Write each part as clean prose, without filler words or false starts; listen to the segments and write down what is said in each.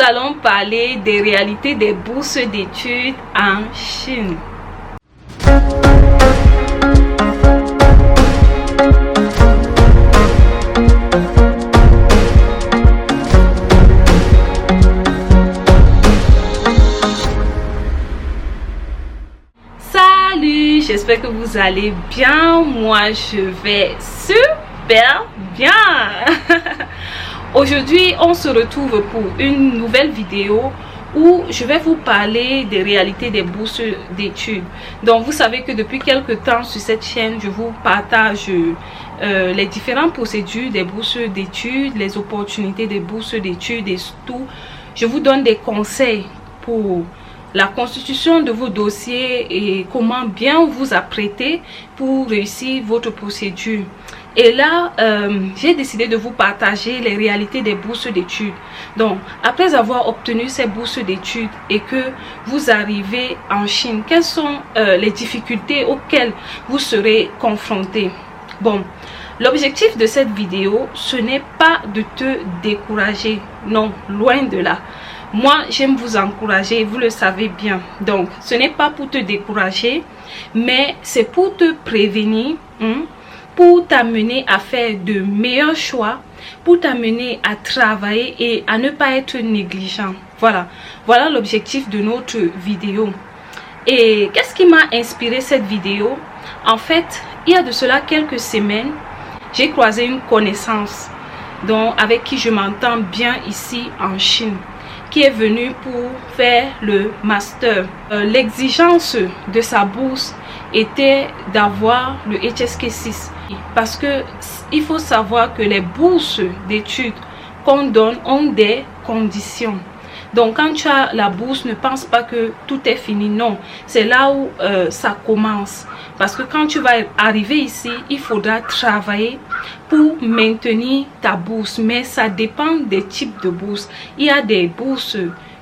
allons parler des réalités des bourses d'études en Chine. Salut, j'espère que vous allez bien. Moi, je vais super bien. Aujourd'hui, on se retrouve pour une nouvelle vidéo où je vais vous parler des réalités des bourses d'études. Donc, vous savez que depuis quelques temps sur cette chaîne, je vous partage les différentes procédures des bourses d'études, les opportunités des bourses d'études et tout. Je vous donne des conseils pour la constitution de vos dossiers et comment bien vous apprêter pour réussir votre procédure. Et là, j'ai décidé de vous partager les réalités des bourses d'études. Donc, après avoir obtenu ces bourses d'études et que vous arrivez en Chine, quelles sont les difficultés auxquelles vous serez confrontés? Bon, l'objectif de cette vidéo, ce n'est pas de te décourager. Non, loin de là. Moi, j'aime vous encourager, vous le savez bien. Donc, ce n'est pas pour te décourager, mais c'est pour te prévenir, pour t'amener à faire de meilleurs choix, pour t'amener à travailler et à ne pas être négligent. Voilà l'objectif de notre vidéo. Et qu'est-ce qui m'a inspiré cette vidéo? En fait, il y a de cela quelques semaines, j'ai croisé une connaissance avec qui je m'entends bien ici en Chine, qui est venu pour faire le master. L'exigence de sa bourse était d'avoir le HSK6 parce que il faut savoir que les bourses d'études qu'on donne ont des conditions. Donc quand tu as la bourse, ne pense pas que tout est fini. Non, c'est là où ça commence. Parce que quand tu vas arriver ici, il faudra travailler pour maintenir ta bourse. Mais ça dépend des types de bourses. Il y a des bourses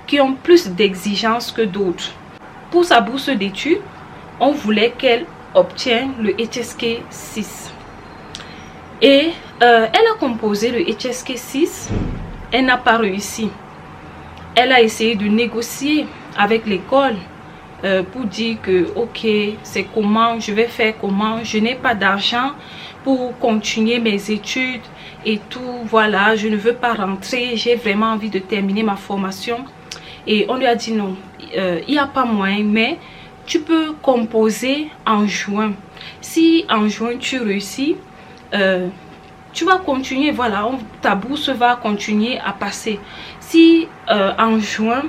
qui ont plus d'exigences que d'autres. Pour sa bourse d'études, on voulait qu'elle obtienne le HSK 6. Et elle a composé le HSK 6. Elle n'a pas réussi. Elle a essayé de négocier avec l'école pour dire que ok, c'est comment, je vais faire comment, je n'ai pas d'argent pour continuer mes études et tout, voilà, je ne veux pas rentrer, j'ai vraiment envie de terminer ma formation. Et on lui a dit non, il n'y a pas moyen, mais tu peux composer en juin. Si en juin tu réussis, tu vas continuer, voilà, ta bourse va continuer à passer. Si en juin,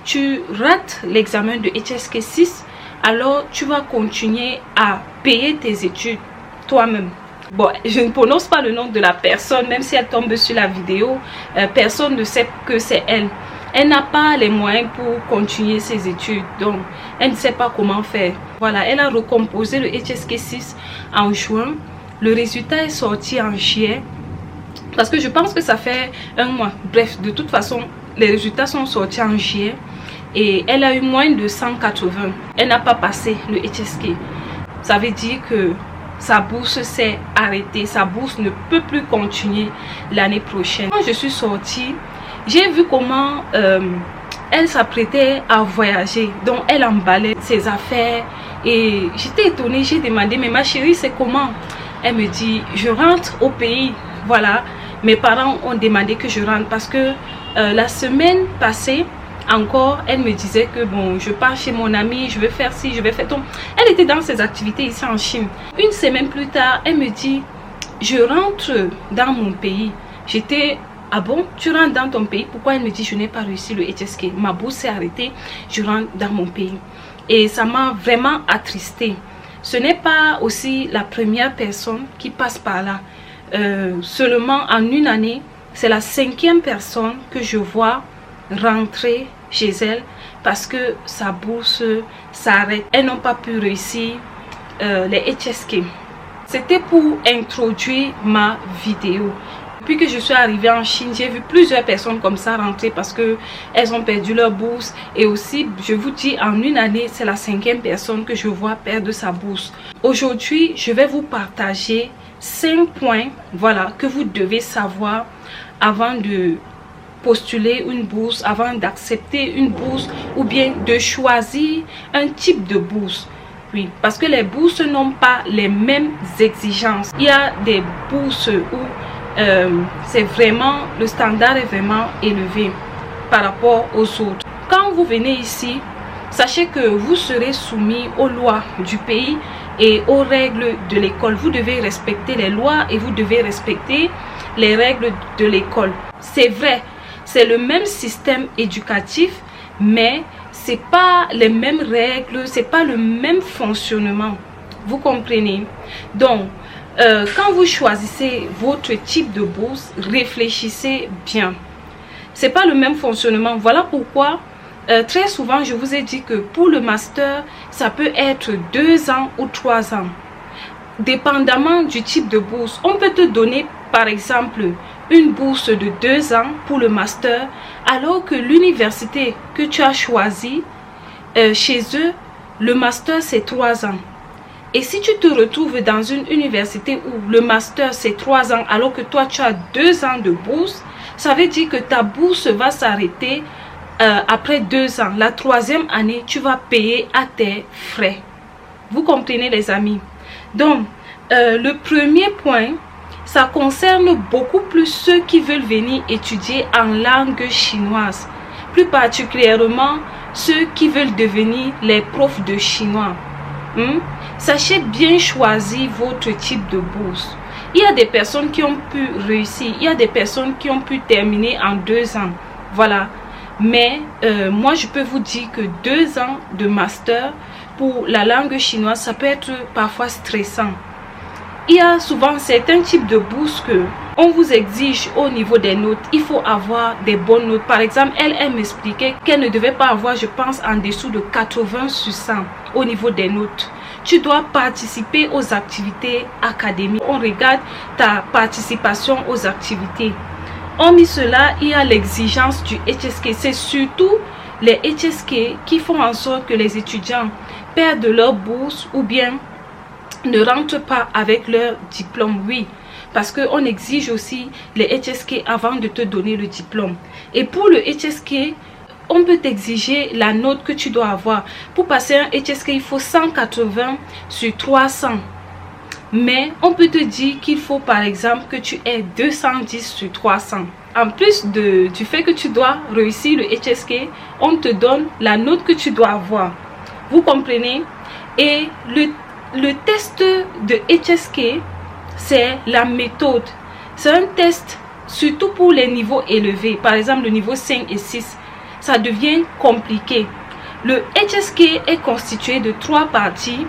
tu rates l'examen de HSK 6, alors tu vas continuer à payer tes études toi-même. Bon, je ne prononce pas le nom de la personne, même si elle tombe sur la vidéo, personne ne sait que c'est elle. Elle n'a pas les moyens pour continuer ses études, donc elle ne sait pas comment faire. Voilà, elle a recomposé le HSK 6 en juin. Le résultat est sorti en juillet, parce que je pense que ça fait un mois. Bref, de toute façon, les résultats sont sortis en juillet et elle a eu moins de 180. Elle n'a pas passé le HSK. Ça veut dire que sa bourse s'est arrêtée. Sa bourse ne peut plus continuer l'année prochaine. Quand je suis sortie, j'ai vu comment elle s'apprêtait à voyager. Donc, elle emballait ses affaires et j'étais étonnée. J'ai demandé, mais ma chérie, c'est comment? Elle me dit, je rentre au pays. Voilà, mes parents ont demandé que je rentre parce que la semaine passée, encore, elle me disait que bon, je pars chez mon ami, je vais faire ci, je vais faire tout. Elle était dans ses activités ici en Chine. Une semaine plus tard, elle me dit, je rentre dans mon pays. J'étais, ah bon, tu rentres dans ton pays? Pourquoi? Elle me dit, je n'ai pas réussi le HSK. Ma bourse s'est arrêtée, je rentre dans mon pays. Et ça m'a vraiment attristée. Ce n'est pas aussi la première personne qui passe par là. Seulement en une année, c'est la 5e personne que je vois rentrer chez elle parce que sa bourse s'arrête. Elles n'ont pas pu réussir les HSK. C'était pour introduire ma vidéo. Depuis que je suis arrivée en Chine, j'ai vu plusieurs personnes comme ça rentrer parce que elles ont perdu leur bourse. Et aussi, je vous dis, en une année, c'est la 5e personne que je vois perdre sa bourse. Aujourd'hui, je vais vous partager 5 points, voilà, que vous devez savoir avant de postuler une bourse, avant d'accepter une bourse ou bien de choisir un type de bourse. Oui, parce que les bourses n'ont pas les mêmes exigences. Il y a des bourses où c'est vraiment, le standard est vraiment élevé par rapport aux autres. Quand vous venez ici, sachez que vous serez soumis aux lois du pays et aux règles de l'école. Vous devez respecter les lois et vous devez respecter les règles de l'école. C'est vrai, c'est le même système éducatif, mais c'est pas les mêmes règles, c'est pas le même fonctionnement. Vous comprenez? Donc, quand vous choisissez votre type de bourse, réfléchissez bien. C'est pas le même fonctionnement. Voilà pourquoi très souvent je vous ai dit que pour le master, ça peut être 2 ans ou 3 ans. Dépendamment du type de bourse, on peut te donner par exemple une bourse de 2 ans pour le master, alors que l'université que tu as choisie, chez eux, le master c'est 3 ans. Et si tu te retrouves dans une université où le master c'est 3 ans, alors que toi tu as 2 ans de bourse, ça veut dire que ta bourse va s'arrêter après 2 ans. La 3e année, tu vas payer à tes frais. Vous comprenez les amis? Donc, le premier point, ça concerne beaucoup plus ceux qui veulent venir étudier en langue chinoise. Plus particulièrement, ceux qui veulent devenir les profs de chinois. Sachez bien choisir votre type de bourse. Il y a des personnes qui ont pu réussir. Il y a des personnes qui ont pu terminer en 2 ans. Voilà. Mais moi, je peux vous dire que 2 ans de master pour la langue chinoise, ça peut être parfois stressant. Il y a souvent certains types de bourses que on vous exige au niveau des notes. Il faut avoir des bonnes notes. Par exemple, elle m'expliquait qu'elle ne devait pas avoir, je pense, en dessous de 80 sur 100 au niveau des notes. Tu dois participer aux activités académiques. On regarde ta participation aux activités. Hormis cela, il y a l'exigence du HSK. C'est surtout les HSK qui font en sorte que les étudiants perdent leur bourse ou bien ne rentrent pas avec leur diplôme. Oui, parce qu'on exige aussi les HSK avant de te donner le diplôme. Et pour le HSK, on peut t'exiger la note que tu dois avoir. Pour passer un HSK, il faut 180 sur 300. Mais on peut te dire qu'il faut par exemple que tu aies 210 sur 300. En plus du fait que tu dois réussir le HSK, on te donne la note que tu dois avoir. Vous comprenez? Et le test de HSK, c'est la méthode. C'est un test surtout pour les niveaux élevés. Par exemple, le niveau 5 et 6, ça devient compliqué. Le HSK est constitué de 3 parties.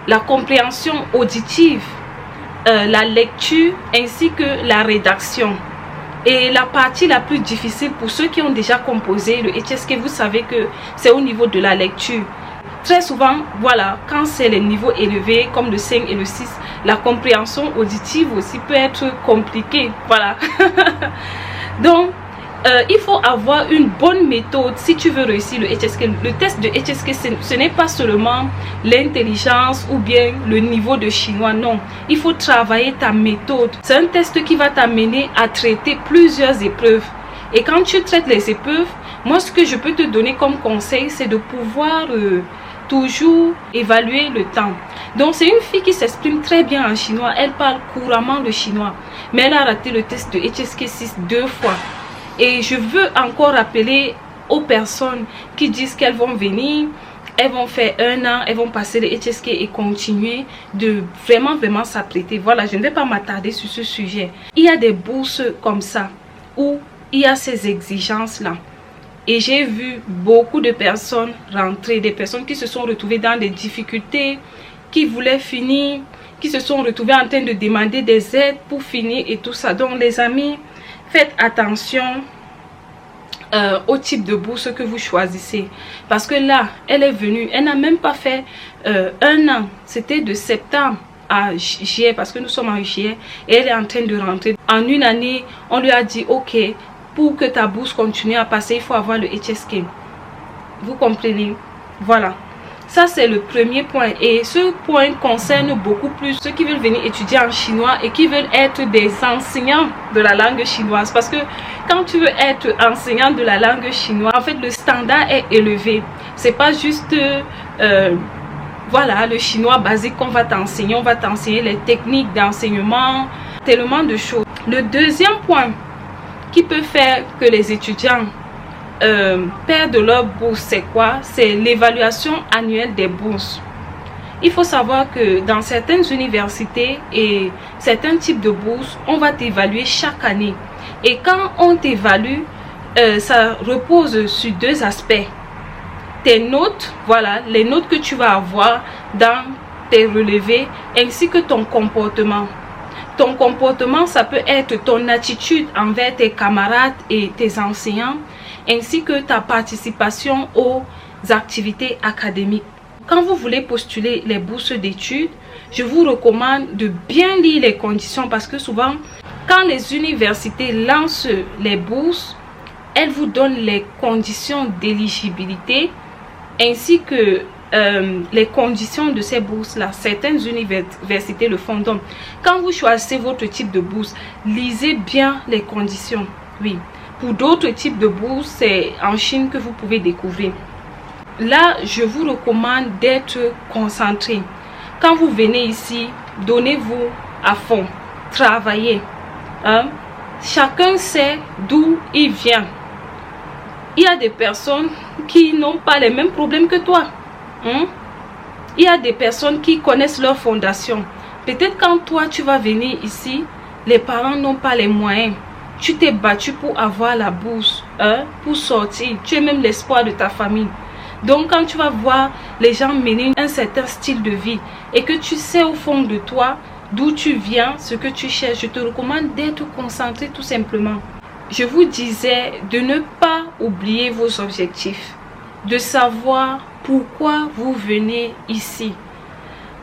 La compréhension auditive, la lecture ainsi que la rédaction. Et la partie la plus difficile pour ceux qui ont déjà composé le HSK, vous savez que c'est au niveau de la lecture. Très souvent, voilà, quand c'est les niveaux élevés comme le 5 et le 6, la compréhension auditive aussi peut être compliquée. Voilà. Donc, il faut avoir une bonne méthode si tu veux réussir le HSK. Le test de HSK, ce n'est pas seulement l'intelligence ou bien le niveau de chinois. Non, il faut travailler ta méthode. C'est un test qui va t'amener à traiter plusieurs épreuves. Et quand tu traites les épreuves, moi ce que je peux te donner comme conseil, c'est de pouvoir toujours évaluer le temps. Donc c'est une fille qui s'exprime très bien en chinois. Elle parle couramment le chinois. Mais elle a raté le test de HSK 6 2 fois. Et je veux encore rappeler aux personnes qui disent qu'elles vont venir, elles vont faire 1 an, elles vont passer le HSK et continuer de vraiment s'apprêter. Voilà, je ne vais pas m'attarder sur ce sujet. Il y a des bourses comme ça où il y a ces exigences-là. Et j'ai vu beaucoup de personnes rentrer, des personnes qui se sont retrouvées dans des difficultés, qui voulaient finir, qui se sont retrouvées en train de demander des aides pour finir et tout ça. Donc les amis, faites attention au type de bourse que vous choisissez. Parce que là, elle est venue, elle n'a même pas fait 1 an. C'était de septembre à juillet, parce que nous sommes en juillet. Et elle est en train de rentrer. En 1 année, on lui a dit, ok, pour que ta bourse continue à passer, il faut avoir le HSK. Vous comprenez? Voilà. Ça, c'est le premier point. Et ce point concerne beaucoup plus ceux qui veulent venir étudier en chinois et qui veulent être des enseignants de la langue chinoise. Parce que quand tu veux être enseignant de la langue chinoise, en fait, le standard est élevé. C'est pas juste, voilà, le chinois basique qu'on va t'enseigner. On va t'enseigner les techniques d'enseignement, tellement de choses. Le deuxième point qui peut faire que les étudiants perdent leur bourse, c'est quoi? C'est l'évaluation annuelle des bourses. Il faut savoir que dans certaines universités et certains types de bourses, on va t'évaluer chaque année. Et quand on t'évalue, ça repose sur deux aspects. Tes notes, voilà, les notes que tu vas avoir dans tes relevés, ainsi que ton comportement. Ton comportement, ça peut être ton attitude envers tes camarades et tes enseignants, ainsi que ta participation aux activités académiques. Quand vous voulez postuler les bourses d'études, je vous recommande de bien lire les conditions parce que souvent, quand les universités lancent les bourses, elles vous donnent les conditions d'éligibilité ainsi que les conditions de ces bourses-là. Certaines universités le font. Donc, quand vous choisissez votre type de bourse, lisez bien les conditions. Oui. Pour d'autres types de bourses, c'est en Chine que vous pouvez découvrir. Là, je vous recommande d'être concentré. Quand vous venez ici, donnez-vous à fond. Travaillez. Hein? Chacun sait d'où il vient. Il y a des personnes qui n'ont pas les mêmes problèmes que toi. Hein? Il y a des personnes qui connaissent leur fondation. Peut-être quand toi, tu vas venir ici, les parents n'ont pas les moyens. Tu t'es battu pour avoir la bourse, hein, pour sortir. Tu es même l'espoir de ta famille. Donc, quand tu vas voir les gens mener un certain style de vie et que tu sais au fond de toi d'où tu viens, ce que tu cherches, je te recommande d'être concentré tout simplement. Je vous disais de ne pas oublier vos objectifs, de savoir pourquoi vous venez ici.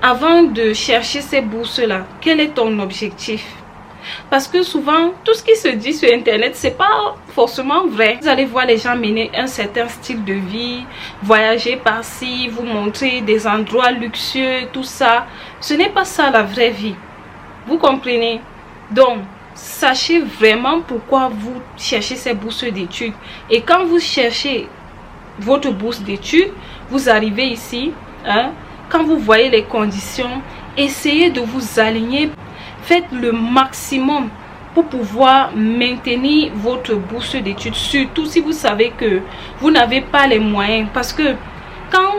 Avant de chercher ces bourses-là, quel est ton objectif? Parce que souvent, tout ce qui se dit sur Internet, c'est pas forcément vrai. Vous allez voir les gens mener un certain style de vie, voyager par-ci, vous montrer des endroits luxueux, tout ça. Ce n'est pas ça la vraie vie. Vous comprenez? Donc, sachez vraiment pourquoi vous cherchez ces bourses d'études. Et quand vous cherchez votre bourse d'études, vous arrivez ici, hein, quand vous voyez les conditions, essayez de vous aligner. Faites le maximum pour pouvoir maintenir votre bourse d'études, surtout si vous savez que vous n'avez pas les moyens. Parce que quand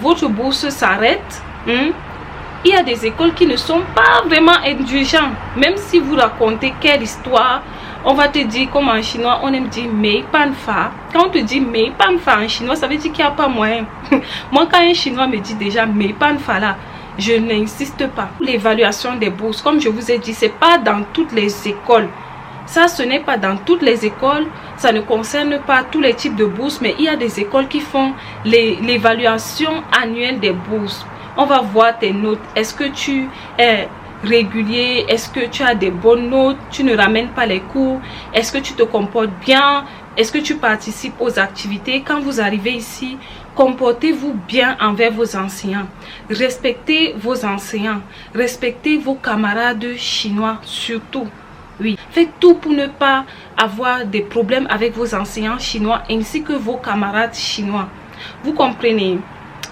votre bourse s'arrête, il y a des écoles qui ne sont pas vraiment indulgentes. Même si vous racontez quelle histoire, on va te dire, comme en chinois, on aime dire mei pan fa. Quand on te dit mei pan fa en chinois, ça veut dire qu'il n'y a pas moyen. Moi, quand un chinois me dit déjà mei pan fa là, je n'insiste pas. L'évaluation des bourses, comme je vous ai dit, c'est pas dans toutes les écoles. Ça, ce n'est pas dans toutes les écoles. Ça ne concerne pas tous les types de bourses, mais il y a des écoles qui font l'évaluation annuelle des bourses. On va voir tes notes. Est-ce que tu es régulier? Est-ce que tu as des bonnes notes? Tu ne ramènes pas les cours? Est-ce que tu te comportes bien? Est-ce que tu participes aux activités? Quand vous arrivez ici, comportez-vous bien envers vos enseignants. Respectez vos enseignants. Respectez vos camarades chinois surtout. Oui, faites tout pour ne pas avoir des problèmes avec vos enseignants chinois ainsi que vos camarades chinois. Vous comprenez?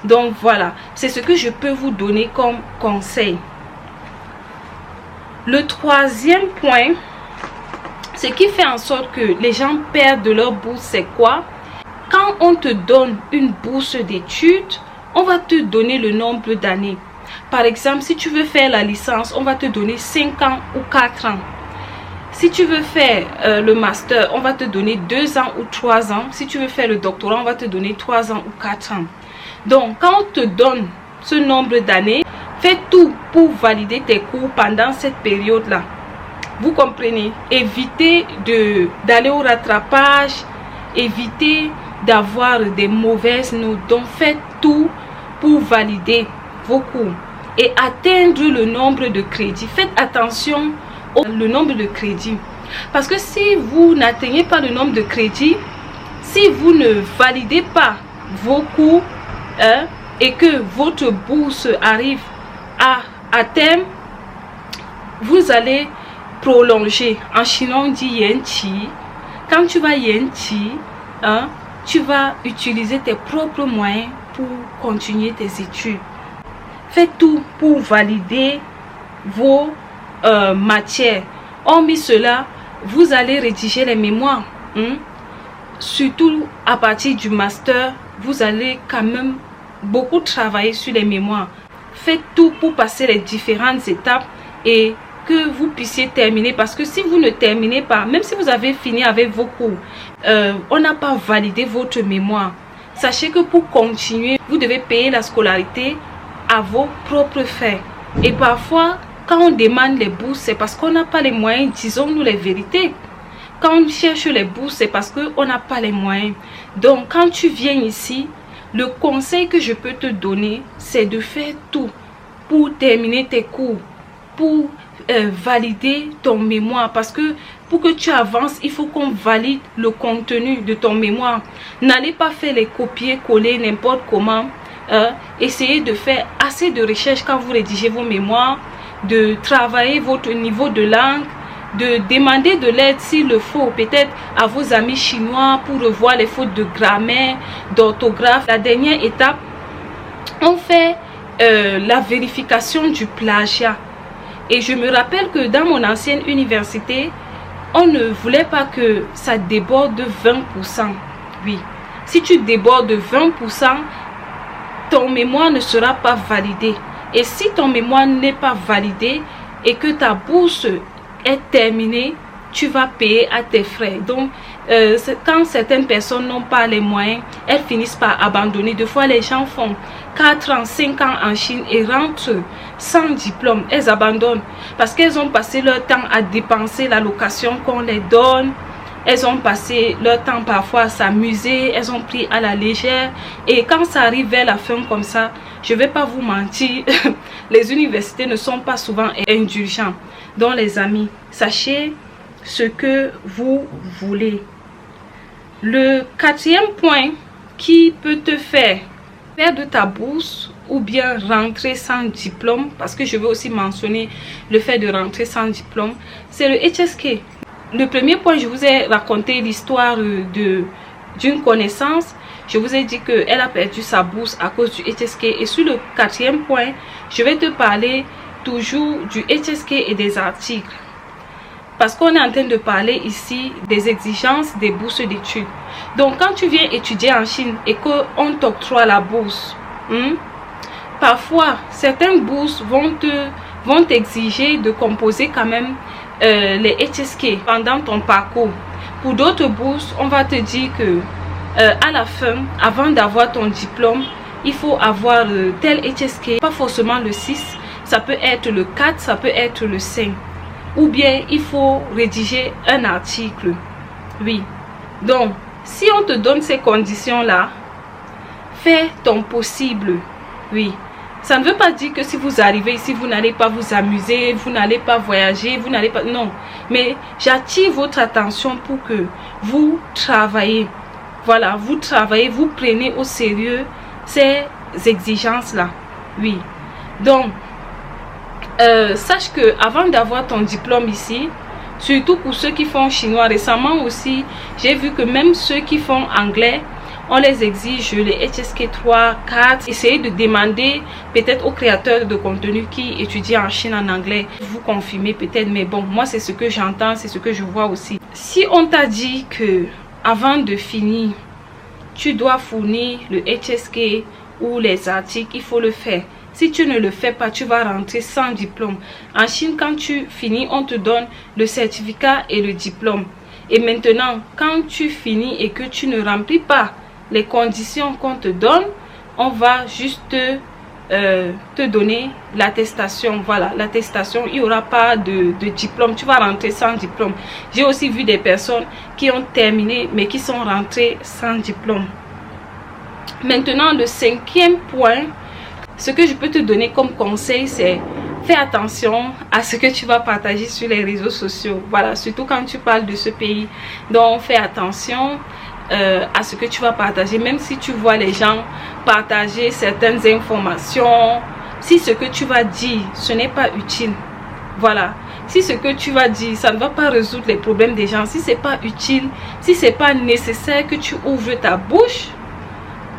Donc voilà, c'est ce que je peux vous donner comme conseil. Le troisième point, ce qui fait en sorte que les gens perdent de leur bourse, c'est quoi? Quand on te donne une bourse d'études, on va te donner le nombre d'années. Par exemple, si tu veux faire la licence, on va te donner 5 ans ou 4 ans. Si tu veux faire le master, on va te donner 2 ans ou 3 ans. Si tu veux faire le doctorat, on va te donner 3 ans ou 4 ans. Donc, quand on te donne ce nombre d'années, fais tout pour valider tes cours pendant cette période-là. Vous comprenez? Évitez d'aller au rattrapage, évitez d'avoir des mauvaises notes. Donc, faites tout pour valider vos cours et atteindre le nombre de crédits. Faites attention au nombre de crédits. Parce que si vous n'atteignez pas le nombre de crédits, si vous ne validez pas vos cours, et que votre bourse arrive à terme, vous allez prolonger. En chinois, on dit yen qi. Quand tu vas yen qi, hein, tu vas utiliser tes propres moyens pour continuer tes études. Faites tout pour valider vos matières. Hormis cela, vous allez rédiger les mémoires. Surtout à partir du master, vous allez quand même beaucoup travailler sur les mémoires. Faites tout pour passer les différentes étapes et que vous puissiez terminer. Parce que si vous ne terminez pas, même si vous avez fini avec vos cours, on n'a pas validé votre mémoire. Sachez que pour continuer, vous devez payer la scolarité à vos propres frais. Et parfois, quand on demande les bourses, c'est parce qu'on n'a pas les moyens, disons-nous les vérités. Quand on cherche les bourses, c'est parce qu'on n'a pas les moyens. Donc, quand tu viens ici, le conseil que je peux te donner, c'est de faire tout pour terminer tes cours, pour valider ton mémoire. Parce que pour que tu avances, il faut qu'on valide le contenu de ton mémoire. N'allez pas faire les copier-coller n'importe comment. Essayez de faire assez de recherches quand vous rédigez vos mémoires, de travailler votre niveau de langue, de demander de l'aide s'il le faut, peut-être à vos amis chinois pour revoir les fautes de grammaire, d'orthographe. La dernière étape, on fait la vérification du plagiat. Et je me rappelle que dans mon ancienne université, on ne voulait pas que ça déborde de 20%. Oui, si tu débordes de 20%, ton mémoire ne sera pas validé. Et si ton mémoire n'est pas validé et que ta bourse est terminée, tu vas payer à tes frais. Donc, quand certaines personnes n'ont pas les moyens, elles finissent par abandonner. Des fois, les gens font 4 ans, 5 ans en Chine et rentrent sans diplôme. Elles abandonnent parce qu'elles ont passé leur temps à dépenser la location qu'on les donne. Elles ont passé leur temps parfois à s'amuser, elles ont pris à la légère. Et quand ça arrive vers la fin comme ça, je ne vais pas vous mentir, les universités ne sont pas souvent indulgents. Donc les amis, sachez ce que vous voulez. Le quatrième point qui peut te faire perdre ta bourse ou bien rentrer sans diplôme, parce que je veux aussi mentionner le fait de rentrer sans diplôme, c'est le HSK. Le premier point, je vous ai raconté l'histoire d'une connaissance. Je vous ai dit qu'elle a perdu sa bourse à cause du HSK. Et sur le quatrième point, je vais te parler toujours du HSK et des articles. Parce qu'on est en train de parler ici des exigences des bourses d'études. Donc, quand tu viens étudier en Chine et qu'on t'octroie la bourse, parfois, certaines bourses vont t'exiger de composer quand même les HSK pendant ton parcours. Pour d'autres bourses, on va te dire que à la fin, avant d'avoir ton diplôme, il faut avoir tel HSK, pas forcément le 6, ça peut être le 4, ça peut être le 5. Ou bien il faut rédiger un article. Oui. Donc, si on te donne ces conditions-là, fais ton possible. Oui. Ça ne veut pas dire que si vous arrivez ici, vous n'allez pas vous amuser, vous n'allez pas voyager, vous n'allez pas... Non. Mais j'attire votre attention pour que vous travaillez. Voilà, vous travaillez, vous prenez au sérieux ces exigences-là. Oui. Donc, sache que avant d'avoir ton diplôme ici, surtout pour ceux qui font chinois, récemment aussi, j'ai vu que même ceux qui font anglais, on les exige les HSK 3, 4. Essayez de demander peut-être aux créateurs de contenu qui étudient en Chine en anglais. Vous confirmez peut-être, mais bon, moi c'est ce que j'entends, c'est ce que je vois aussi. Si on t'a dit que avant de finir, tu dois fournir le HSK ou les articles, il faut le faire. Si tu ne le fais pas, tu vas rentrer sans diplôme. En Chine, quand tu finis, on te donne le certificat et le diplôme. Et maintenant, quand tu finis et que tu ne remplis pas les conditions qu'on te donne, on va juste te donner l'attestation. Voilà, l'attestation, il n'y aura pas de diplôme. Tu vas rentrer sans diplôme. J'ai aussi vu des personnes qui ont terminé, mais qui sont rentrées sans diplôme. Maintenant, le cinquième point, ce que je peux te donner comme conseil, c'est fais attention à ce que tu vas partager sur les réseaux sociaux. Voilà, surtout quand tu parles de ce pays. Donc, fais attention. à ce que tu vas partager. Même si tu vois les gens partager certaines informations, si ce que tu vas dire, ce n'est pas utile, voilà. Si ce que tu vas dire, ça ne va pas résoudre les problèmes des gens, si c'est pas utile, si c'est pas nécessaire que tu ouvres ta bouche,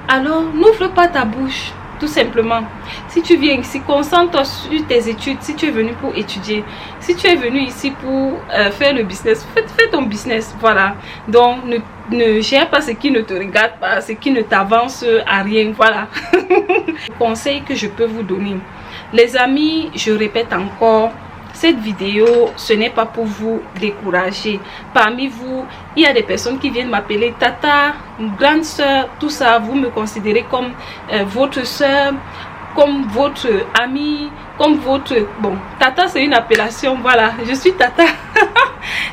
alors n'ouvre pas ta bouche, tout simplement. Si tu viens ici, concentre-toi sur tes études. Si tu es venu pour étudier, si tu es venu ici pour faire le business, fais ton business, voilà. Donc ne gère pas ce qui ne te regarde pas, ce qui ne t'avance à rien, voilà. Conseil que je peux vous donner, les amis, je répète encore, cette vidéo, ce n'est pas pour vous décourager. Parmi vous, il y a des personnes qui viennent m'appeler Tata, grande soeur, tout ça. Vous me considérez comme votre soeur, comme votre amie, comme votre... Bon, Tata, c'est une appellation, voilà. Je suis Tata.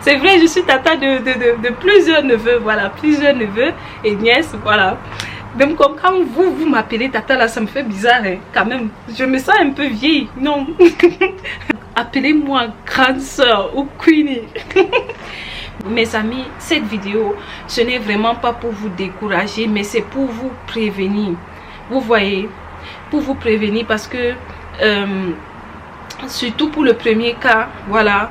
C'est vrai, je suis Tata de plusieurs neveux, voilà. Plusieurs neveux et nièces, voilà. Même comme quand vous m'appelez Tata, là, ça me fait bizarre, hein, quand même. Je me sens un peu vieille, non. Appelez-moi grande soeur ou Queenie. Mes amis, cette vidéo, ce n'est vraiment pas pour vous décourager, mais c'est pour vous prévenir. Vous voyez, pour vous prévenir parce que, surtout pour le premier cas, voilà,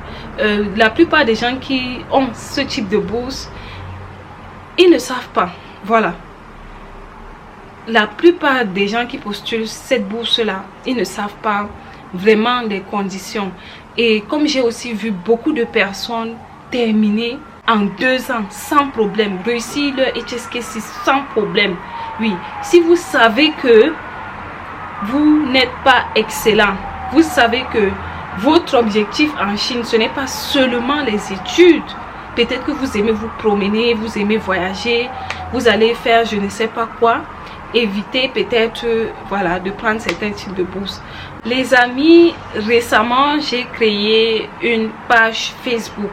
la plupart des gens qui ont ce type de bourse, ils ne savent pas, voilà. La plupart des gens qui postulent cette bourse-là, ils ne savent pas vraiment les conditions. Et comme j'ai aussi vu beaucoup de personnes terminer en 2 ans sans problème, réussir leur HSK6 sans problème. Oui, si vous savez que vous n'êtes pas excellent, vous savez que votre objectif en Chine, ce n'est pas seulement les études. Peut-être que vous aimez vous promener, vous aimez voyager, vous allez faire je ne sais pas quoi. Évitez peut-être voilà, de prendre certains types de bourses. Les amis, récemment j'ai créé une page Facebook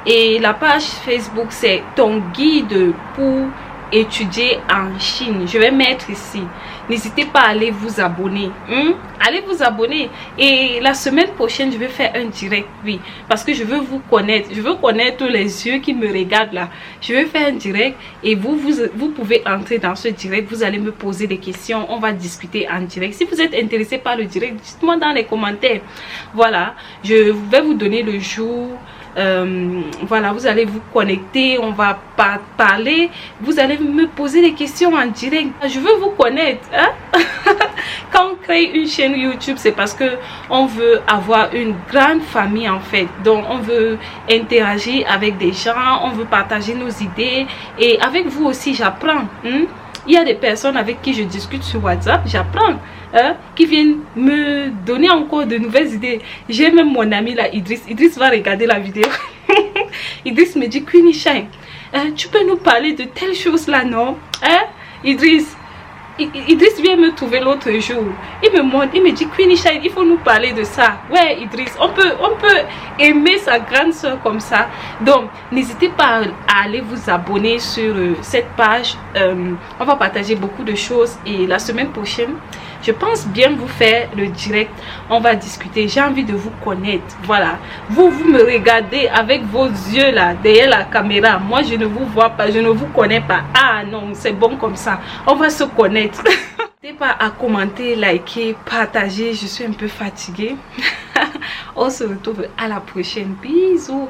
et la page Facebook c'est ton guide pour étudier en Chine. Je vais mettre ici, n'hésitez pas à aller vous abonner, allez vous abonner. Et la semaine prochaine je vais faire un direct, oui, parce que je veux vous connaître, je veux connaître les yeux qui me regardent là. Je vais faire un direct et vous pouvez entrer dans ce direct, vous allez me poser des questions, on va discuter en direct. Si vous êtes intéressé par le direct, dites-moi dans les commentaires. Voilà, je vais vous donner le jour. Voilà, vous allez vous connecter, on va parler, vous allez me poser des questions en direct. Je veux vous connaître, hein? Quand on crée une chaîne YouTube, c'est parce que on veut avoir une grande famille en fait. Donc on veut interagir avec des gens, on veut partager nos idées et avec vous aussi j'apprends. Il y a des personnes avec qui je discute sur WhatsApp, j'apprends, qui viennent me donner encore de nouvelles idées. J'ai même mon ami là, Idriss. Idriss va regarder la vidéo. Idriss me dit, Queenie Shine, tu peux nous parler de telle chose là, non? Idriss vient me trouver l'autre jour. Il me montre, il me dit, Queenie Shine, il faut nous parler de ça. Ouais, Idriss, on peut aimer sa grande soeur comme ça. Donc, n'hésitez pas à aller vous abonner sur cette page. On va partager beaucoup de choses. Et la semaine prochaine, je pense bien vous faire le direct. On va discuter. J'ai envie de vous connaître. Voilà. Vous me regardez avec vos yeux là, derrière la caméra. Moi, je ne vous vois pas. Je ne vous connais pas. Ah non, c'est bon comme ça. On va se connaître. N'hésitez pas à commenter, liker, partager. Je suis un peu fatiguée. On se retrouve à la prochaine. Bisous.